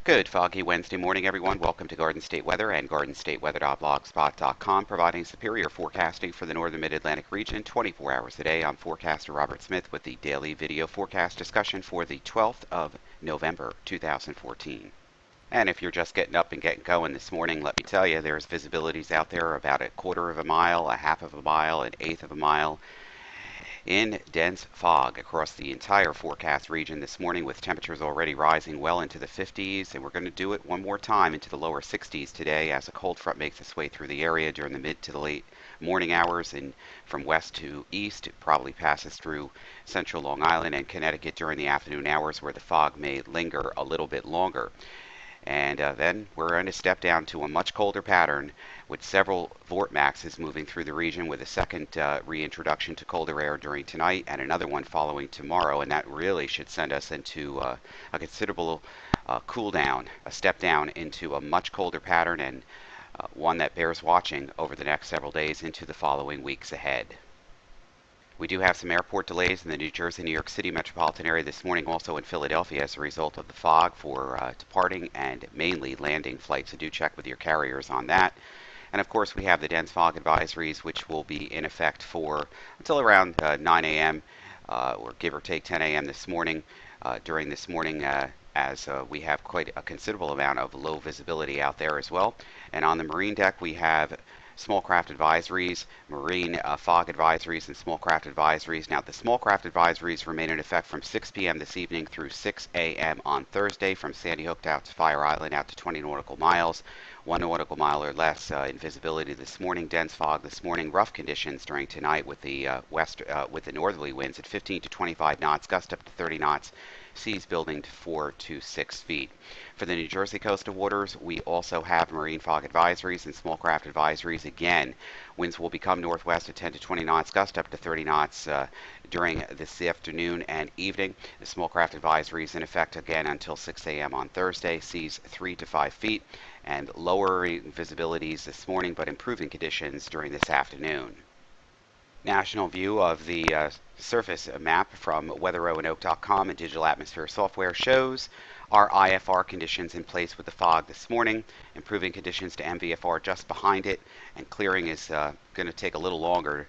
Good foggy Wednesday morning, everyone. Welcome to Garden State Weather and GardenStateWeather.blogspot.com, providing superior forecasting for the northern mid-Atlantic region 24 hours a day. I'm forecaster Robert Smith with the daily video forecast discussion for the 12th of November 2014. And if you're just getting up and getting going this morning, let me tell you, there's visibilities out there about a quarter of a mile, a half of a mile, an eighth of a mile in dense fog across the entire forecast region this morning, with temperatures already rising well into the 50s, and we're going to do it one more time into the lower 60s today as a cold front makes its way through the area during the mid to the late morning hours, and from west to east it probably passes through central Long Island and Connecticut during the afternoon hours, where the fog may linger a little bit longer. And then we're going to step down to a much colder pattern with several vortmaxes moving through the region, with a second reintroduction to colder air during tonight and another one following tomorrow. And that really should send us into a considerable cool down, a step down into a much colder pattern, and one that bears watching over the next several days into the following weeks ahead. We do have some airport delays in the New Jersey, New York City metropolitan area this morning, also in Philadelphia, as a result of the fog for departing and mainly landing flights. So do check with your carriers on that. And of course, we have the dense fog advisories, which will be in effect for until around 9 a.m. Or give or take 10 a.m. this morning. During this morning, as we have quite a considerable amount of low visibility out there as well. And on the marine deck, we have small craft advisories, marine fog advisories, and small craft advisories. Now, the small craft advisories remain in effect from 6 p.m. this evening through 6 a.m. on Thursday, from Sandy Hook out to Fire Island out to 20 nautical miles. 1 nautical mile or less in visibility this morning. Dense fog this morning. Rough conditions during tonight with the with the northerly winds at 15 to 25 knots, gust up to 30 knots. Seas building to 4 to 6 feet. For the New Jersey coastal waters, we also have marine fog advisories and small craft advisories. Again, winds will become northwest at 10 to 20 knots, gust up to 30 knots during this afternoon and evening. The small craft advisory is in effect again until 6 a.m. on Thursday. Seas 3 to 5 feet, and lower visibilities this morning, but improving conditions during this afternoon. National view of the surface map from weatheroanoke.com and Digital Atmosphere Software shows our IFR conditions in place with the fog this morning, improving conditions to MVFR just behind it, and clearing is going to take a little longer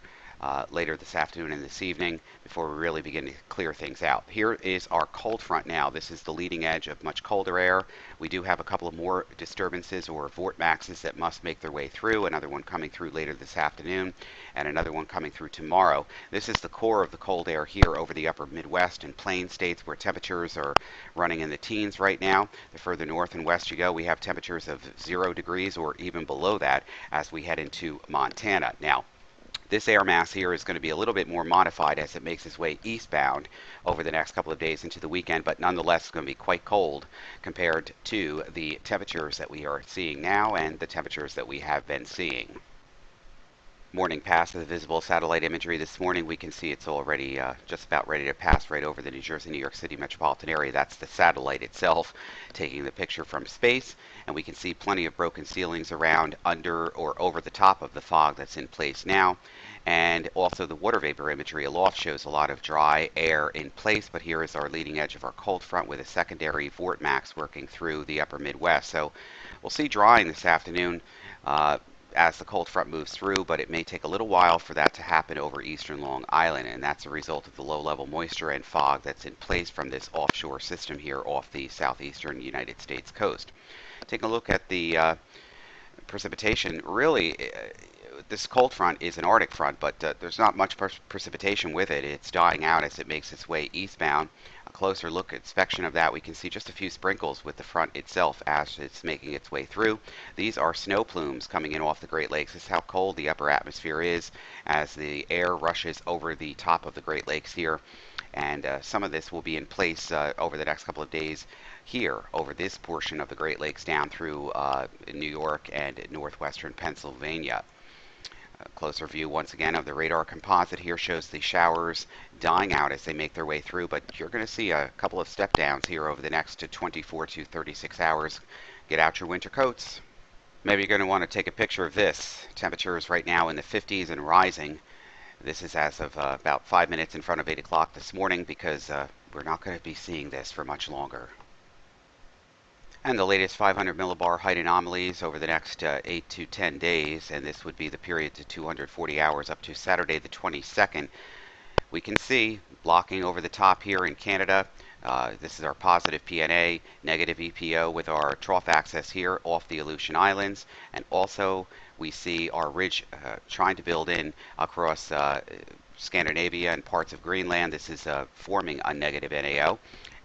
later this afternoon and this evening before we really begin to clear things out. Here is our cold front now. This is the leading edge of much colder air. We do have a couple of more disturbances or vortmaxes that must make their way through. Another one coming through later this afternoon and another one coming through tomorrow. This is the core of the cold air here over the upper Midwest and plain states, where temperatures are running in the teens right now. The further north and west you go, we have temperatures of 0 degrees or even below that as we head into Montana. Now, this air mass here is going to be a little bit more modified as it makes its way eastbound over the next couple of days into the weekend, but nonetheless it's going to be quite cold compared to the temperatures that we are seeing now and the temperatures that we have been seeing. Morning pass of the visible satellite imagery this morning, we can see it's already just about ready to pass right over the New Jersey, New York City metropolitan area. That's the satellite itself taking the picture from space, and we can see plenty of broken ceilings around under or over the top of the fog that's in place now. And also the water vapor imagery aloft shows a lot of dry air in place, but here is our leading edge of our cold front with a secondary vortmax working through the upper Midwest. So we'll see drying this afternoon as the cold front moves through, but it may take a little while for that to happen over eastern Long Island, and that's a result of the low-level moisture and fog that's in place from this offshore system here off the southeastern United States coast. Taking a look at the precipitation, really, this cold front is an Arctic front, but there's not much precipitation with it. It's dying out as it makes its way eastbound. A closer look inspection of that, we can see just a few sprinkles with the front itself as it's making its way through. These are snow plumes coming in off the Great Lakes. This is how cold the upper atmosphere is as the air rushes over the top of the Great Lakes here. And some of this will be in place over the next couple of days here over this portion of the Great Lakes down through New York and northwestern Pennsylvania. A closer view once again of the radar composite here shows the showers dying out as they make their way through, but you're going to see a couple of step downs here over the next 24 to 36 hours. Get out your winter coats. Maybe you're going to want to take a picture of this. Temperatures right now in the 50s and rising. This is as of about 5 minutes in front of 8 o'clock this morning, because we're not going to be seeing this for much longer. And the latest 500 millibar height anomalies over the next 8 to 10 days, and this would be the period to 240 hours up to Saturday the 22nd. We can see blocking over the top here in Canada. This is our positive PNA, negative EPO with our trough axis here off the Aleutian Islands. And also we see our ridge trying to build in across Scandinavia and parts of Greenland. This is forming a negative NAO.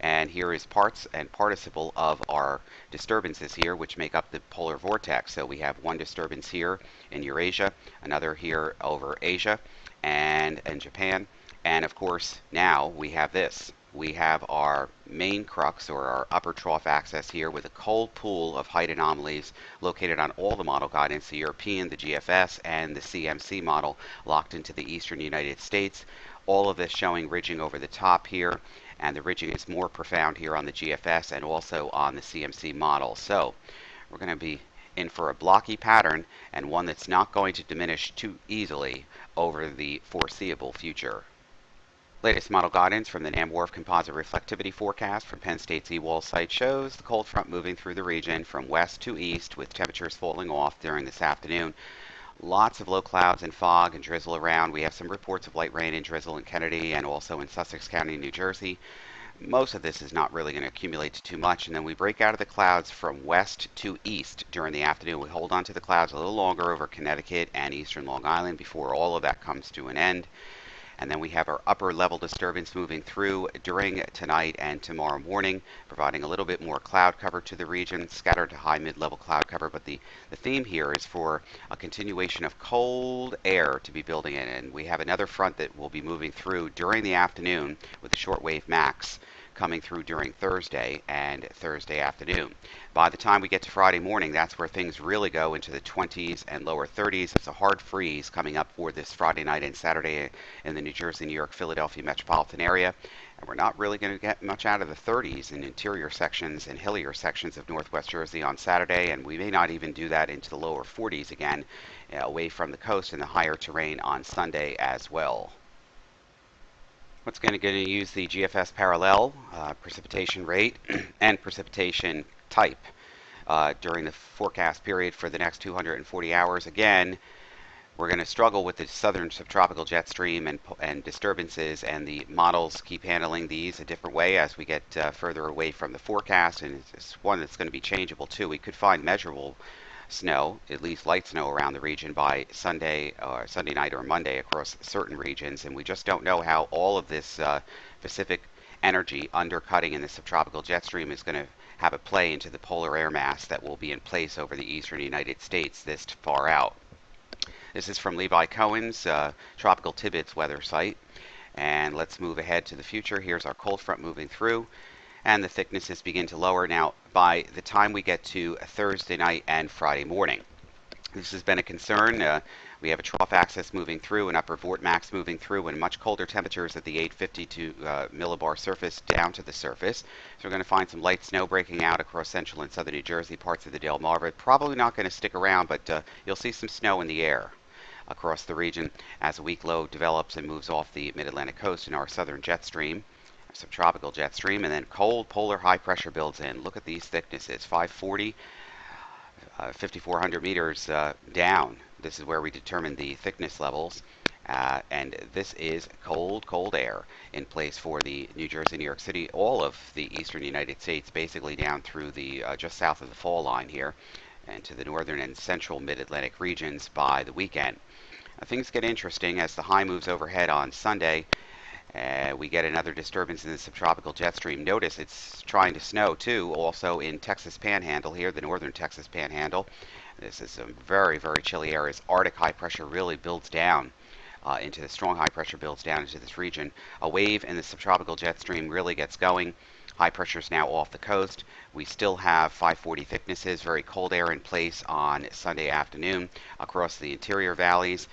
And here is parts and participle of our disturbances here, which make up the polar vortex. So we have one disturbance here in Eurasia, another here over Asia and in Japan. And of course, now we have this. We have our main crux, or our upper trough axis here, with a cold pool of height anomalies located on all the model guidance, the European, the GFS, and the CMC model, locked into the eastern United States. All of this showing ridging over the top here, and the ridging is more profound here on the GFS and also on the CMC model. So we're going to be in for a blocky pattern, and one that's not going to diminish too easily over the foreseeable future. Latest model guidance from the NAMWRF Composite Reflectivity Forecast from Penn State's eWall site shows the cold front moving through the region from west to east, with temperatures falling off during this afternoon. Lots of low clouds and fog and drizzle around. We have some reports of light rain and drizzle in Kennedy and also in Sussex County, New Jersey. Most of this is not really going to accumulate to too much, and then we break out of the clouds from west to east during the afternoon. We hold on to the clouds a little longer over Connecticut and eastern Long Island before all of that comes to an end. And then we have our upper level disturbance moving through during tonight and tomorrow morning, providing a little bit more cloud cover to the region, scattered to high mid-level cloud cover. But the theme here is for a continuation of cold air to be building in. And we have another front that will be moving through during the afternoon with the shortwave max coming through during Thursday and Thursday afternoon. By the time we get to Friday morning, that's where things really go into the 20s and lower 30s. It's a hard freeze coming up for this Friday night and Saturday in the New Jersey, New York, Philadelphia metropolitan area. And we're not really going to get much out of the 30s in interior sections and hillier sections of northwest Jersey on Saturday, and we may not even do that into the lower 40s again, away from the coast and the higher terrain on Sunday as well. What's going to use the GFS parallel, precipitation rate, and precipitation type during the forecast period for the next 240 hours. Again, we're going to struggle with the southern subtropical jet stream and disturbances, and the models keep handling these a different way as we get further away from the forecast, and it's one that's going to be changeable too. We could find measurable snow, at least light snow, around the region by Sunday night or Monday across certain regions, and we just don't know how all of this Pacific energy undercutting in the subtropical jet stream is going to have a play into the polar air mass that will be in place over the eastern United States this far out. This is from Levi Cohen's Tropical Tidbits weather site, and let's move ahead to the future. Here's our cold front moving through, and the thicknesses begin to lower now by the time we get to Thursday night and Friday morning. This has been a concern. We have a trough axis moving through, an upper vort max moving through, and much colder temperatures at the 852 millibar surface down to the surface. So we're going to find some light snow breaking out across central and southern New Jersey, parts of the Delmarva. Probably not going to stick around, but you'll see some snow in the air across the region as a weak low develops and moves off the mid-Atlantic coast in our southern jet stream, subtropical jet stream, and then cold polar high pressure builds in. Look at these thicknesses, 540, 5,400 meters down. This is where we determine the thickness levels, and this is cold air in place for the New Jersey, New York City, all of the eastern United States, basically down through the just south of the fall line here, and to the northern and central mid-Atlantic regions by the weekend. Things get interesting as the high moves overhead on Sunday. We get another disturbance in the subtropical jet stream. Notice it's trying to snow too, also in Texas Panhandle here, the northern Texas Panhandle. This is some very, very chilly areas. Arctic high pressure really builds down into the strong high pressure builds down into this region. A wave in the subtropical jet stream really gets going. High pressure is now off the coast. We still have 540 thicknesses, very cold air in place on Sunday afternoon across the interior valleys.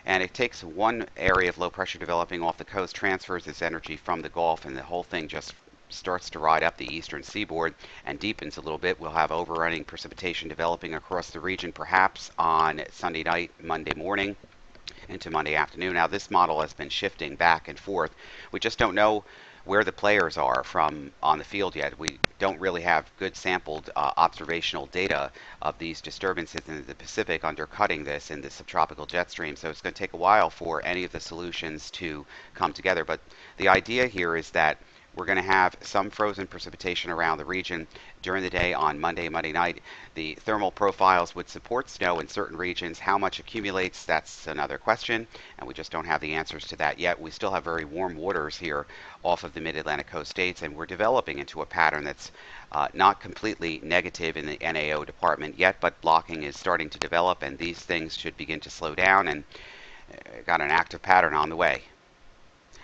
And it takes one area of low pressure developing off the coast, transfers its energy from the Gulf, and the whole thing just starts to ride up the eastern seaboard and deepens a little bit. We'll have overrunning precipitation developing across the region, perhaps on Sunday night, Monday morning, into Monday afternoon. Now, this model has been shifting back and forth. We just don't know where the players are from on the field yet. We don't really have good sampled observational data of these disturbances in the Pacific undercutting this in the subtropical jet stream. So it's going to take a while for any of the solutions to come together. But the idea here is that we're going to have some frozen precipitation around the region during the day on Monday night. The thermal profiles would support snow in certain regions. How much accumulates, that's another question, and we just don't have the answers to that yet. We still have very warm waters here off of the mid-Atlantic coast states, and we're developing into a pattern that's not completely negative in the NAO department yet, but blocking is starting to develop, and these things should begin to slow down, and got an active pattern on the way.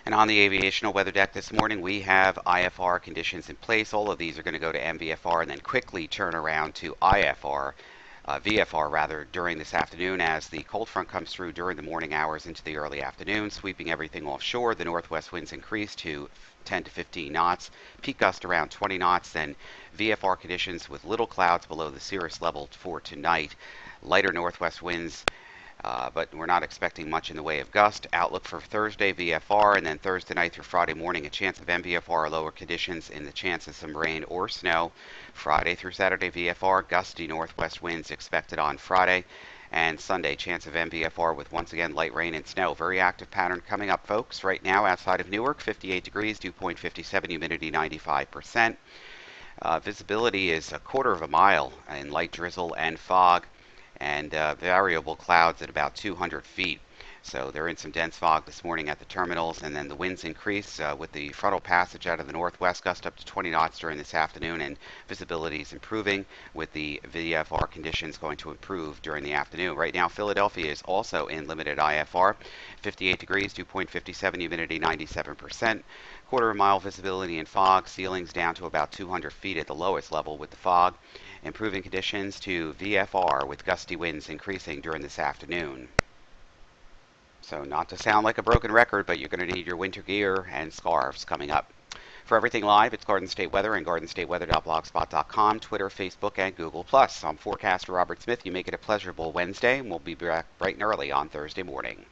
And on the aviational weather deck this morning, we have IFR conditions in place. All of these are going to go to MVFR and then quickly turn around to VFR rather, during this afternoon as the cold front comes through during the morning hours into the early afternoon, sweeping everything offshore. The northwest winds increase to 10 to 15 knots, peak gust around 20 knots, then VFR conditions with little clouds below the cirrus level for tonight. Lighter northwest winds, but we're not expecting much in the way of gust. Outlook for Thursday, VFR, and then Thursday night through Friday morning, a chance of MVFR, lower conditions, and the chance of some rain or snow. Friday through Saturday, VFR, gusty northwest winds expected on Friday. And Sunday, chance of MVFR with once again light rain and snow. Very active pattern coming up, folks. Right now outside of Newark, 58 degrees, dew point 57, humidity 95%. Visibility is a quarter of a mile in light drizzle and fog, and variable clouds at about 200 feet. So they're in some dense fog this morning at the terminals, and then the winds increase with the frontal passage out of the northwest, gust up to 20 knots during this afternoon, and visibility is improving with the VFR conditions going to improve during the afternoon. Right now, Philadelphia is also in limited IFR, 58 degrees, dew point 57, humidity 97%. Quarter of a mile visibility and fog, ceilings down to about 200 feet at the lowest level with the fog. Improving conditions to VFR with gusty winds increasing during this afternoon. So not to sound like a broken record, but you're going to need your winter gear and scarves coming up. For everything live, it's Garden State Weather and GardenStateWeather.blogspot.com, Twitter, Facebook, and Google+. I'm forecaster Robert Smith. You make it a pleasurable Wednesday, and we'll be back bright and early on Thursday morning.